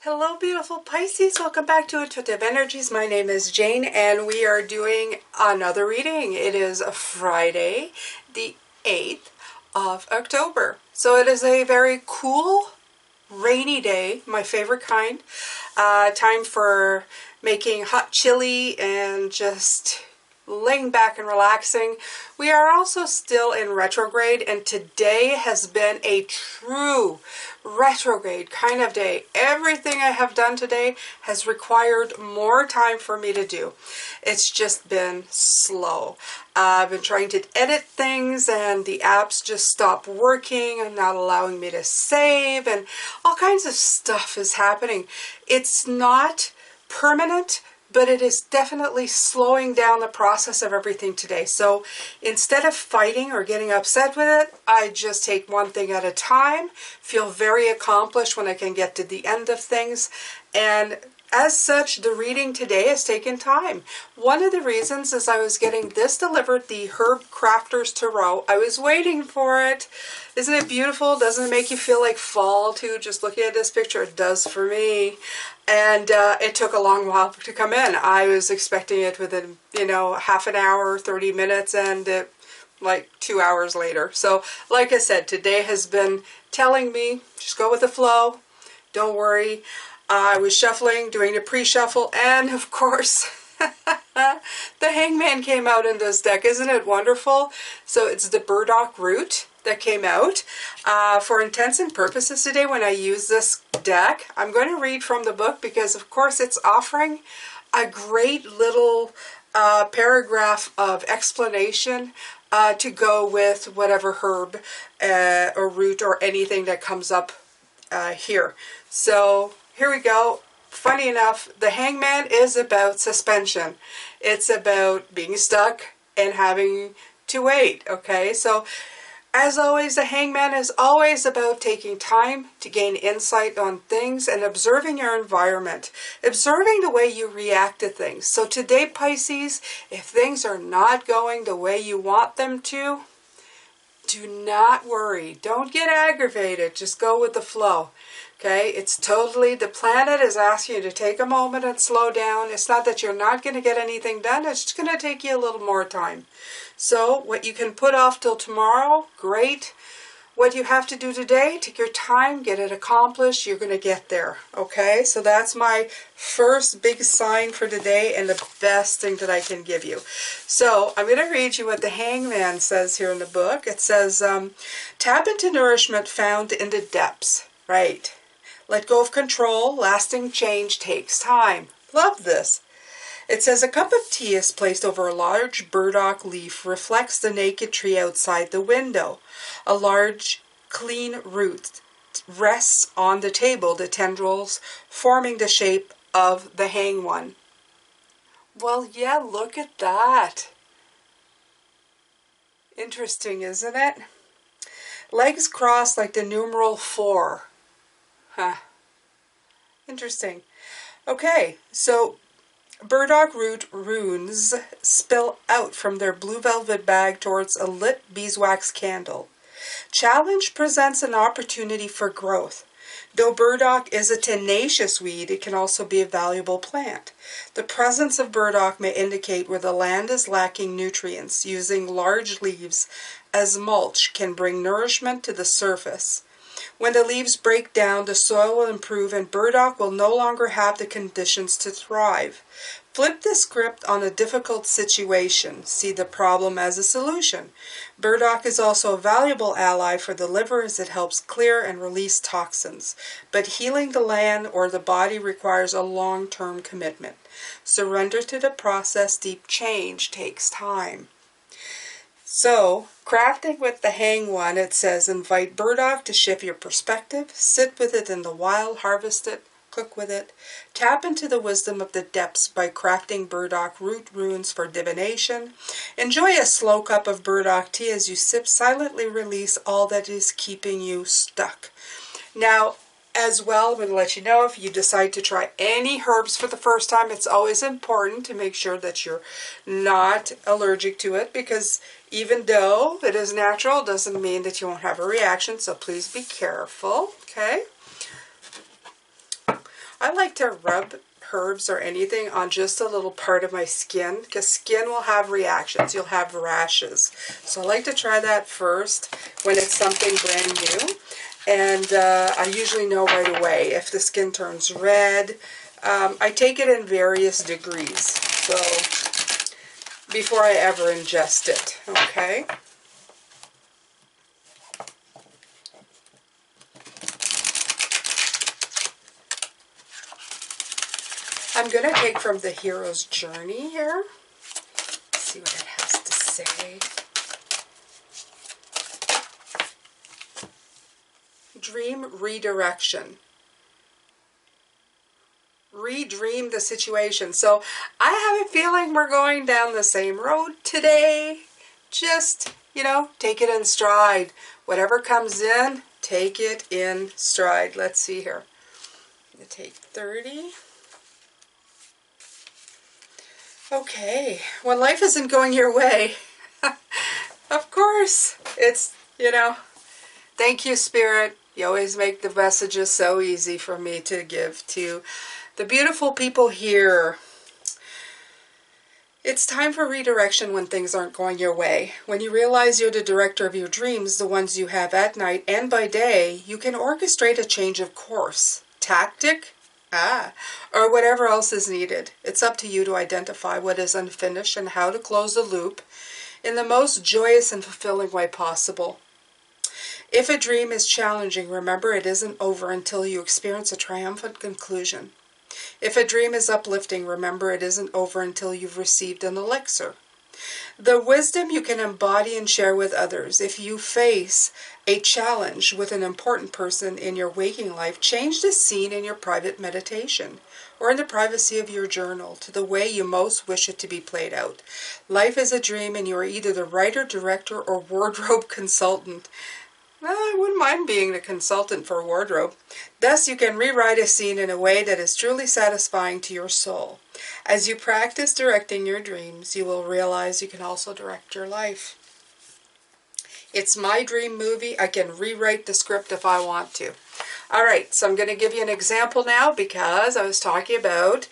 Hello beautiful Pisces, welcome back to Intuitive Energies. My name is Jane and we are doing another reading. It is a Friday, the 8th of October. So it is a very cool, rainy day, my favorite kind. Time for making hot chili and just laying back and relaxing. We are also still in retrograde, and today has been a true retrograde kind of day. Everything I have done today has required more time for me to do. It's just been slow. I've been trying to edit things and the apps just stopped working and not allowing me to save, and all kinds of stuff is happening. It's not permanent, but it is definitely slowing down the process of everything today. So instead of fighting or getting upset with it, I just take one thing at a time, feel very accomplished when I can get to the end of things. And as such, the reading today has taken time. One of the reasons is I was getting this delivered, the Herb Crafter's Tarot. I was waiting for it. Isn't it beautiful? Doesn't it make you feel like fall too? Just looking at this picture, it does for me. And it took a long while to come in. I was expecting it within, half an hour, 30 minutes, and like 2 hours later. So, like I said, today has been telling me, just go with the flow. Don't worry. I was shuffling, doing a pre-shuffle, and of course, the Hangman came out in this deck. Isn't it wonderful? So it's the Burdock root that came out. For intents and purposes today, when I use this deck, I'm going to read from the book because, of course, it's offering a great little paragraph of explanation to go with whatever herb or root or anything that comes up here. So here we go. Funny enough, the Hangman is about suspension. It's about being stuck and having to wait, okay? So, as always, the Hangman is always about taking time to gain insight on things and observing your environment, observing the way you react to things. So today, Pisces, if things are not going the way you want them to, do not worry. Don't get aggravated. Just go with the flow. Okay, it's totally, the planet is asking you to take a moment and slow down. It's not that you're not going to get anything done. It's just going to take you a little more time. So what you can put off till tomorrow, great. What you have to do today, take your time, get it accomplished. You're going to get there. Okay, so that's my first big sign for today and the best thing that I can give you. So I'm going to read you what the Hangman says here in the book. It says, tap into nourishment found in the depths. Right. Let go of control. Lasting change takes time. Love this. It says a cup of tea is placed over a large burdock leaf, reflects the naked tree outside the window. A large, clean root rests on the table, the tendrils forming the shape of the hangman. Well, yeah, look at that. Interesting, isn't it? Legs crossed like the numeral 4. Huh. Interesting. Okay, so burdock root runes spill out from their blue velvet bag towards a lit beeswax candle. Challenge presents an opportunity for growth. Though burdock is a tenacious weed, it can also be a valuable plant. The presence of burdock may indicate where the land is lacking nutrients. Using large leaves as mulch can bring nourishment to the surface. When the leaves break down, the soil will improve and burdock will no longer have the conditions to thrive. Flip the script on a difficult situation. See the problem as a solution. Burdock is also a valuable ally for the liver as it helps clear and release toxins. But healing the land or the body requires a long-term commitment. Surrender to the process. Deep change takes time. So, crafting with the Hangman, it says, invite burdock to shift your perspective, sit with it in the wild, harvest it, cook with it. Tap into the wisdom of the depths by crafting burdock root runes for divination. Enjoy a slow cup of burdock tea as you sip, silently release all that is keeping you stuck. Now, as well, I'm going to let you know if you decide to try any herbs for the first time, it's always important to make sure that you're not allergic to it, because even though it is natural, it doesn't mean that you won't have a reaction, so please be careful, okay? I like to rub herbs or anything on just a little part of my skin, because skin will have reactions. You'll have rashes. So I like to try that first when it's something brand new. And I usually know right away if the skin turns red. I take it in various degrees, so before I ever ingest it, okay? I'm going to take from the Hero's Journey here. Let's see what it has to say. Dream redirection. Redream the situation. So I have a feeling we're going down the same road today. Just, you know, take it in stride. Whatever comes in, take it in stride. Let's see here. I'm going to take 30. Okay, when life isn't going your way, of course, it's, you know, thank you, Spirit. You always make the messages so easy for me to give to the beautiful people here. It's time for redirection when things aren't going your way. When you realize you're the director of your dreams, the ones you have at night and by day, you can orchestrate a change of course, tactic, or whatever else is needed. It's up to you to identify what is unfinished and how to close the loop in the most joyous and fulfilling way possible. If a dream is challenging, remember it isn't over until you experience a triumphant conclusion. If a dream is uplifting, remember it isn't over until you've received an elixir. The wisdom you can embody and share with others. If you face a challenge with an important person in your waking life, change the scene in your private meditation or in the privacy of your journal to the way you most wish it to be played out. Life is a dream, and you are either the writer, director, or wardrobe consultant. Well, I wouldn't mind being the consultant for wardrobe. Thus, you can rewrite a scene in a way that is truly satisfying to your soul. As you practice directing your dreams, you will realize you can also direct your life. It's my dream movie. I can rewrite the script if I want to. All right, so I'm going to give you an example now, because I was talking about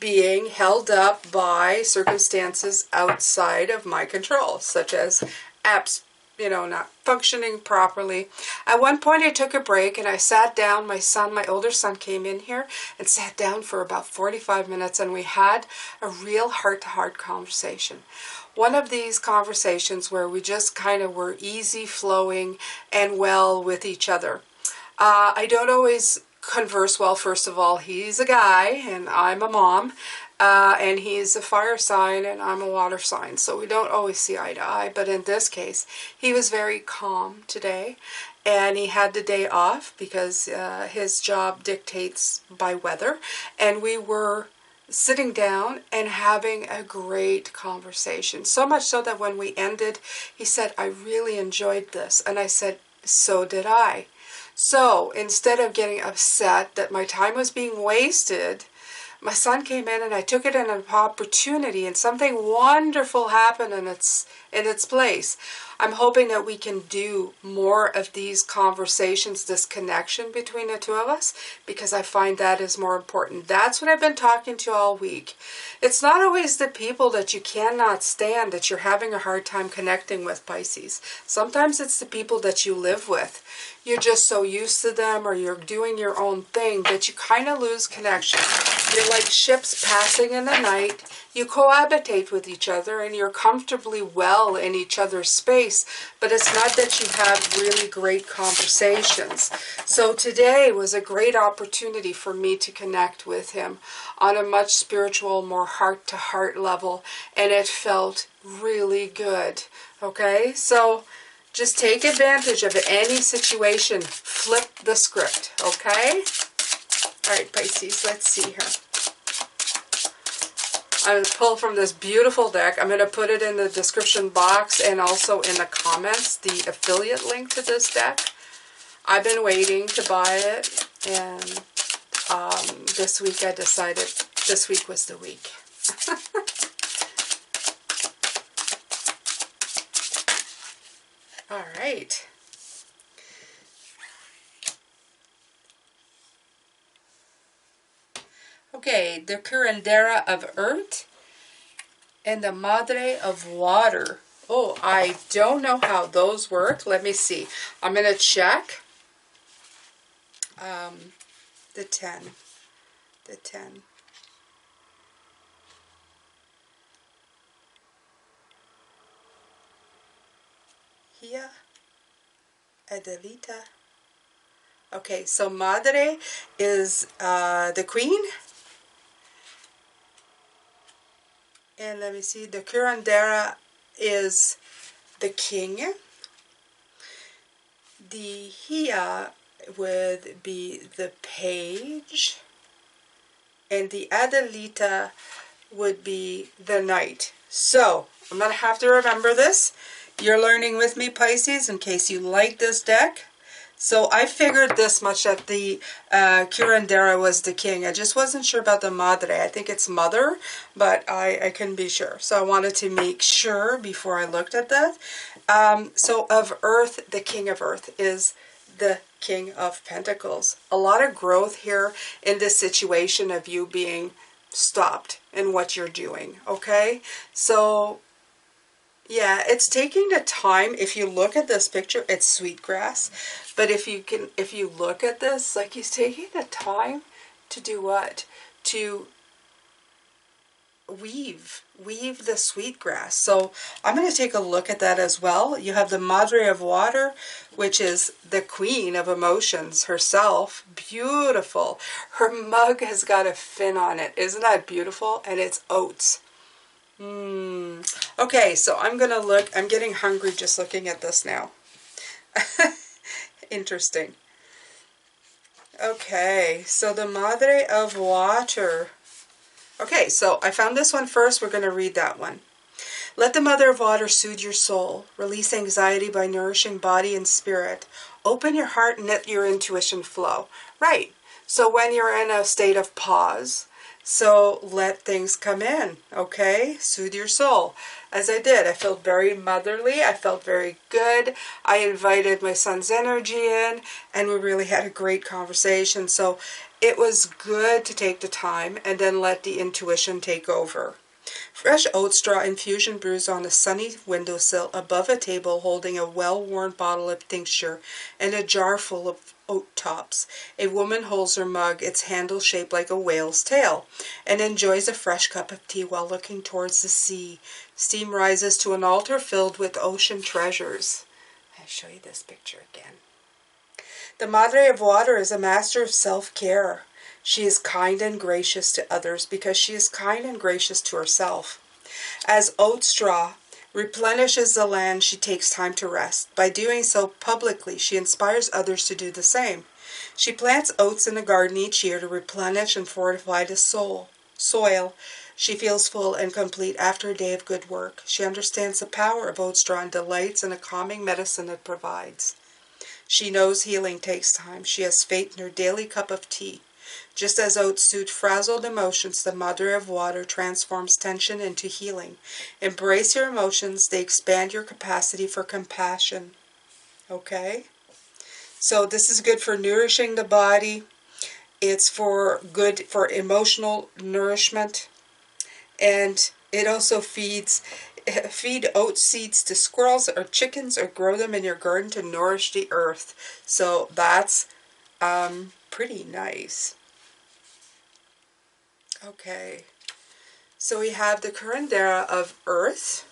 being held up by circumstances outside of my control, such as apps, you know, not functioning properly. At one point I took a break and I sat down. My older son came in here and sat down for about 45 minutes, and we had a real heart-to-heart conversation. One of these conversations where we just kind of were easy flowing and well with each other. I don't always converse well. First of all, he's a guy and I'm a mom. And he's a fire sign and I'm a water sign, so we don't always see eye to eye. But in this case, he was very calm today, and he had the day off because his job dictates by weather. And we were sitting down and having a great conversation, so much so that when we ended, he said, "I really enjoyed this." And I said, "So did I." So instead of getting upset that my time was being wasted, my son came in and I took it as an opportunity, and something wonderful happened in its place. I'm hoping that we can do more of these conversations, this connection between the two of us, because I find that is more important. That's what I've been talking to all week. It's not always the people that you cannot stand that you're having a hard time connecting with, Pisces. Sometimes it's the people that you live with. You're just so used to them, or you're doing your own thing, that you kind of lose connection. You're like ships passing in the night. You cohabitate with each other and you're comfortably well in each other's space, but it's not that you have really great conversations. So today was a great opportunity for me to connect with him on a much spiritual, more heart-to-heart level, and it felt really good. Okay, so just take advantage of any situation. Flip the script, okay? All right, Pisces, let's see here. I'm going to pull from this beautiful deck. I'm going to put it in the description box and also in the comments, the affiliate link to this deck. I've been waiting to buy it, and this week I decided this week was the week. All right. the Curandera of Earth and the Madre of Water. Oh, I don't know how those work. Let me see. I'm going to check. The 10. The 10. Here. Adelita. Okay, so Madre is the queen. And let me see, the Curandera is the king. The Hia would be the page. And the Adelita would be the knight. So, I'm going to have to remember this. You're learning with me, Pisces, in case you like this deck. So I figured this much, that the Curandera was the king. I just wasn't sure about the Madre. I think it's mother, but I couldn't be sure. So I wanted to make sure before I looked at that. So of Earth, the King of Earth is the King of Pentacles. A lot of growth here in this situation of you being stopped in what you're doing, okay? So yeah, it's taking the time. If you look at this picture, it's sweetgrass. But if you look at this, like, he's taking the time to do what? To weave the sweetgrass. So I'm going to take a look at that as well. You have the Madre of Water, which is the queen of emotions herself. Beautiful. Her mug has got a fin on it. Isn't that beautiful? And it's oats. Okay, so I'm going to look. I'm getting hungry just looking at this now. Interesting. Okay, so the Madre of Water. Okay, so I found this one first. We're going to read that one. Let the Mother of Water soothe your soul. Release anxiety by nourishing body and spirit. Open your heart and let your intuition flow. Right. So when you're in a state of pause, so let things come in, okay? Soothe your soul. As I did, I felt very motherly. I felt very good. I invited my son's energy in, and we really had a great conversation. So it was good to take the time and then let the intuition take over. Fresh oat straw infusion brews on a sunny windowsill above a table holding a well-worn bottle of tincture and a jar full of oat tops. A woman holds her mug, its handle shaped like a whale's tail, and enjoys a fresh cup of tea while looking towards the sea. Steam rises to an altar filled with ocean treasures. I'll show you this picture again. The Madre of Water is a master of self-care. She is kind and gracious to others because she is kind and gracious to herself. As oat straw replenishes the land, she takes time to rest. By doing so publicly, she inspires others to do the same. She plants oats in the garden each year to replenish and fortify the soil. She feels full and complete after a day of good work. She understands the power of oat straw and delights in a calming medicine it provides. She knows healing takes time. She has faith in her daily cup of tea. Just as oats soothe frazzled emotions, the Mother of Water transforms tension into healing. Embrace your emotions. They expand your capacity for compassion. Okay? So this is good for nourishing the body. It's good for emotional nourishment. And it also feed oat seeds to squirrels or chickens, or grow them in your garden to nourish the earth. So that's pretty nice. Okay, so we have the Curandera of Earth.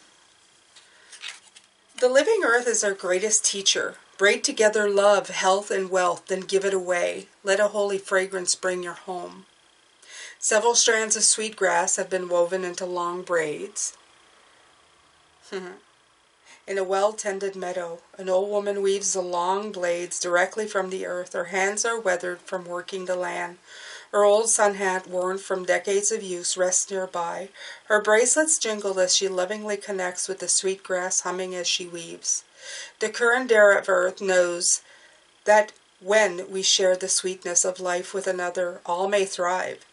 The living earth is our greatest teacher. Braid together love, health, and wealth, then give it away. Let a holy fragrance bring your home. Several strands of sweet grass have been woven into long braids. In a well-tended meadow, an old woman weaves the long blades directly from the earth. Her hands are weathered from working the land. Her old sun hat, worn from decades of use, rests nearby. Her bracelets jingle as she lovingly connects with the sweet grass, humming as she weaves. The Curandera of Earth knows that when we share the sweetness of life with another, all may thrive.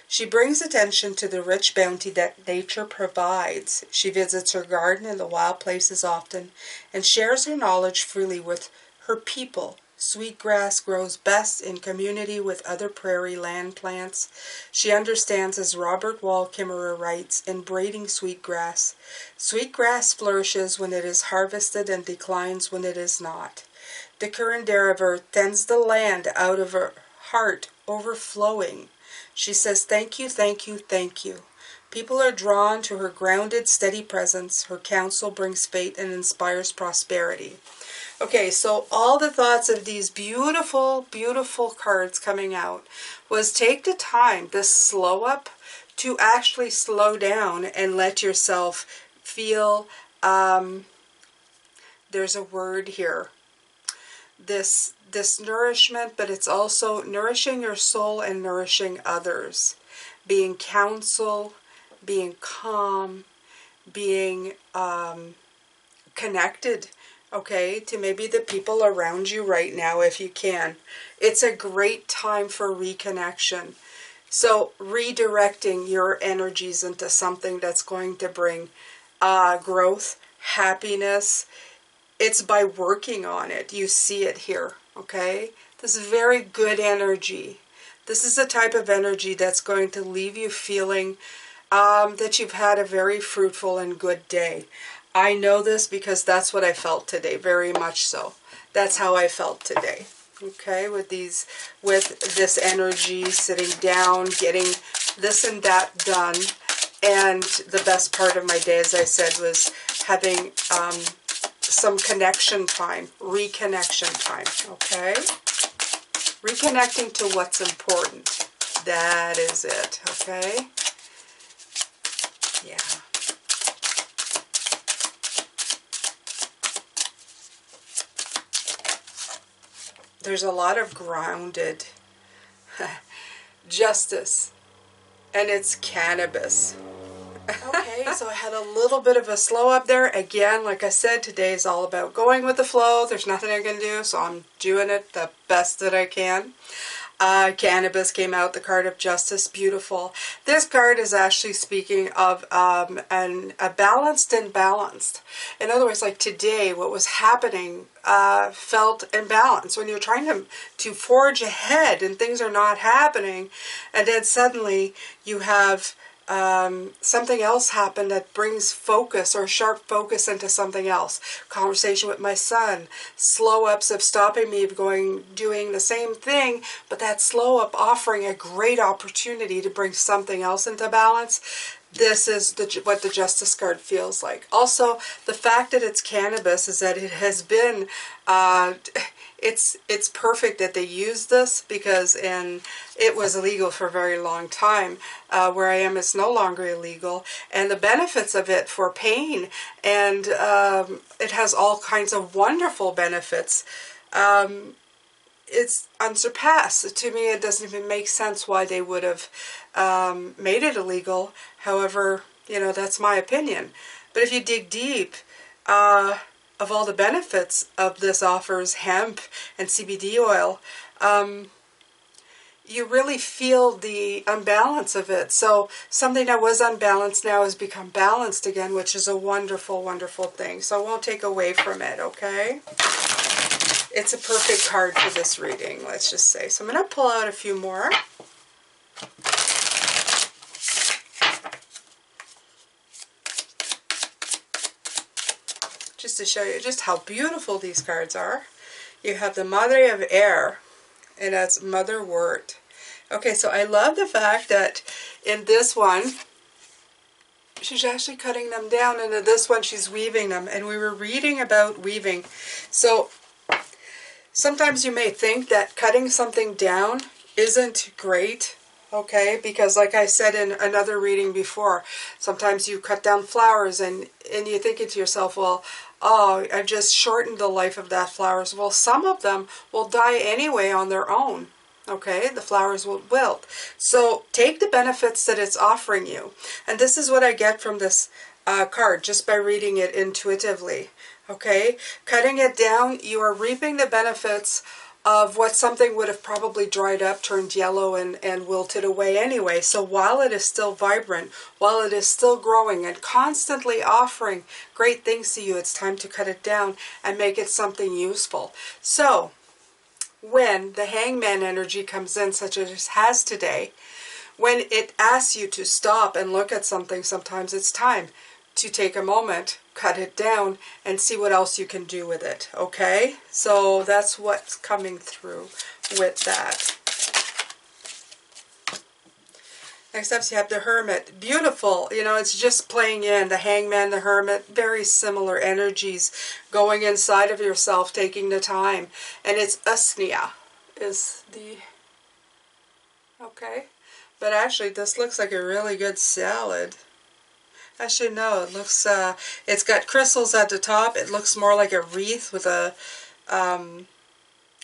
She brings attention to the rich bounty that nature provides. She visits her garden and the wild places often, and shares her knowledge freely with her people, Sweetgrass grows best in community with other prairie land plants. She understands, as Robert Wall Kimmerer writes, in braiding sweetgrass. Sweetgrass flourishes when it is harvested and declines when it is not. The Curandera of Earth tends the land out of her heart overflowing. She says, thank you, thank you, thank you. People are drawn to her grounded, steady presence. Her counsel brings faith and inspires prosperity. Okay, so all the thoughts of these beautiful, beautiful cards coming out was take the time, this slow up, to actually slow down and let yourself feel, there's a word here, this nourishment, but it's also nourishing your soul and nourishing others. Being counsel, being calm, being connected, okay, to maybe the people around you right now if you can. It's a great time for reconnection. So redirecting your energies into something that's going to bring growth, happiness. It's by working on it. You see it here, okay? This is very good energy. This is a type of energy that's going to leave you feeling that you've had a very fruitful and good day. I know this because that's what I felt today, very much so. That's how I felt today, okay, with this energy, sitting down, getting this and that done. And the best part of my day, as I said, was having some connection time, reconnection time, okay? Reconnecting to what's important. That is it, okay? Yeah. There's a lot of grounded justice, and it's cannabis. Okay, so I had a little bit of a slow up there. Again, like I said, today is all about going with the flow. There's nothing I can do, so I'm doing it the best that I can. Cannabis came out, the card of justice, beautiful. This card is actually speaking of a balanced and balanced. In other words, like today, what was happening felt imbalanced. When you're trying to forge ahead and things are not happening, and then suddenly you have something else happen that brings focus or sharp focus into something else. Conversation with my son, slow ups of stopping me of doing the same thing, but that slow up offering a great opportunity to bring something else into balance. This is what the Justice card feels like. Also, the fact that it's cannabis is that it has been it's perfect that they use this, because it was illegal for a very long time. Where I am, it's no longer illegal, and the benefits of it for pain, and it has all kinds of wonderful benefits. It's unsurpassed. To me, it doesn't even make sense why they would have made it illegal. However, you know, that's my opinion. But if you dig deep, of all the benefits of this offers hemp and CBD oil, you really feel the unbalance of it. So something that was unbalanced now has become balanced again, which is a wonderful, wonderful thing. So I won't take away from it, okay? It's a perfect card for this reading, let's just say. So I'm going to pull out a few more. Just to show you just how beautiful these cards are. You have the Madre of Air, and that's Mother Wort. Okay, so I love the fact that in this one, she's actually cutting them down, and in this one, she's weaving them. And we were reading about weaving. So sometimes you may think that cutting something down isn't great, okay? Because like I said in another reading before, sometimes you cut down flowers and you're thinking to yourself, well, oh, I've just shortened the life of that flowers. Well, some of them will die anyway on their own. Okay, the flowers will wilt. So take the benefits that it's offering you. And this is what I get from this card just by reading it intuitively. Okay, cutting it down, you are reaping the benefits of what something would have probably dried up, turned yellow, and wilted away anyway. So while it is still vibrant, while it is still growing and constantly offering great things to you, it's time to cut it down and make it something useful. So when the Hangman energy comes in, such as it has today, when it asks you to stop and look at something, sometimes it's time to take a moment, cut it down, and see what else you can do with it, okay? So that's what's coming through with that. Next up, you have the Hermit. Beautiful. You know, it's just playing in the Hangman, the Hermit, very similar energies, going inside of yourself, taking the time. And it's Usnia is the... Okay. But actually, this looks like a really good salad. As you know, it looks, it's got crystals at the top. It looks more like a wreath with a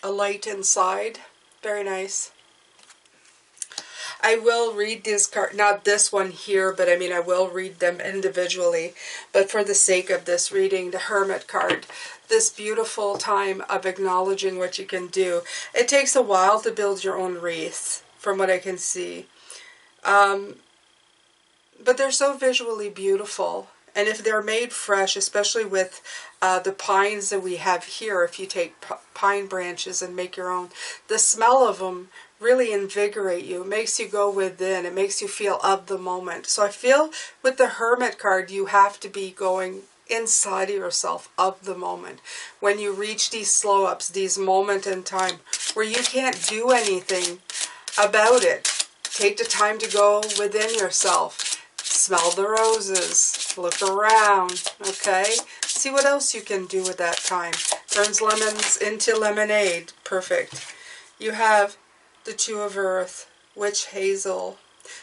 light inside. Very nice. I will read this card, not this one here, but I mean I will read them individually. But for the sake of this reading, the Hermit card, this beautiful time of acknowledging what you can do. It takes a while to build your own wreath, from what I can see. But they're so visually beautiful. And if they're made fresh, especially with the pines that we have here, if you take pine branches and make your own, the smell of them really invigorate you. It makes you go within. It makes you feel of the moment. So I feel with the Hermit card, you have to be going inside of yourself, of the moment. When you reach these slow-ups, these moments in time where you can't do anything about it, take the time to go within yourself. Smell the roses. Look around. Okay? See what else you can do with that time. Turns lemons into lemonade. Perfect. You have the Two of Earth, Witch Hazel.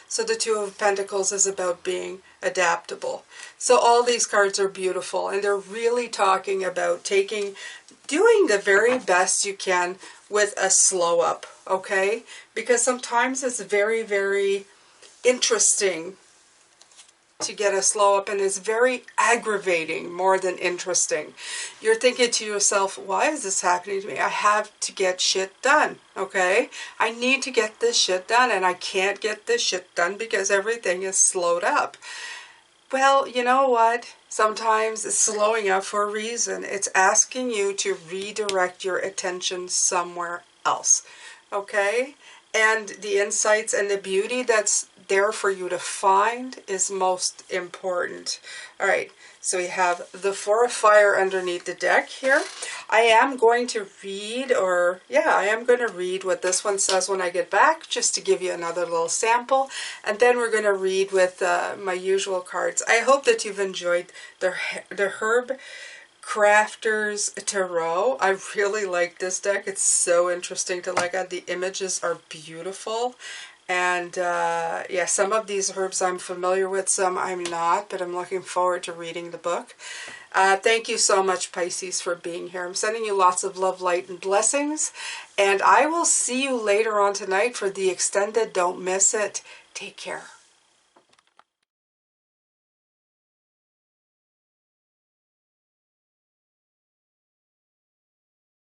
So the Two of Pentacles is about being adaptable. So all these cards are beautiful, and they're really talking about doing the very best you can with a slow up, okay? Because sometimes it's very, very interesting to get a slow up, and it's very aggravating more than interesting. You're thinking to yourself, why is this happening to me? I have to get shit done, okay? I need to get this shit done, and I can't get this shit done because everything is slowed up. Well, you know what? Sometimes it's slowing up for a reason. It's asking you to redirect your attention somewhere else, okay? And the insights and the beauty that's there for you to find is most important. All right, so we have the Four of Fire underneath the deck here. I am going to read, I am going to read what this one says when I get back, just to give you another little sample. And then we're going to read with my usual cards. I hope that you've enjoyed the Herb Crafters Tarot. I really like this deck. It's so interesting to look at. The images are beautiful. And yeah, some of these herbs I'm familiar with, some I'm not, but I'm looking forward to reading the book. Thank you so much, Pisces, for being here. I'm sending you lots of love, light, and blessings. And I will see you later on tonight for the extended. Don't miss it. Take care.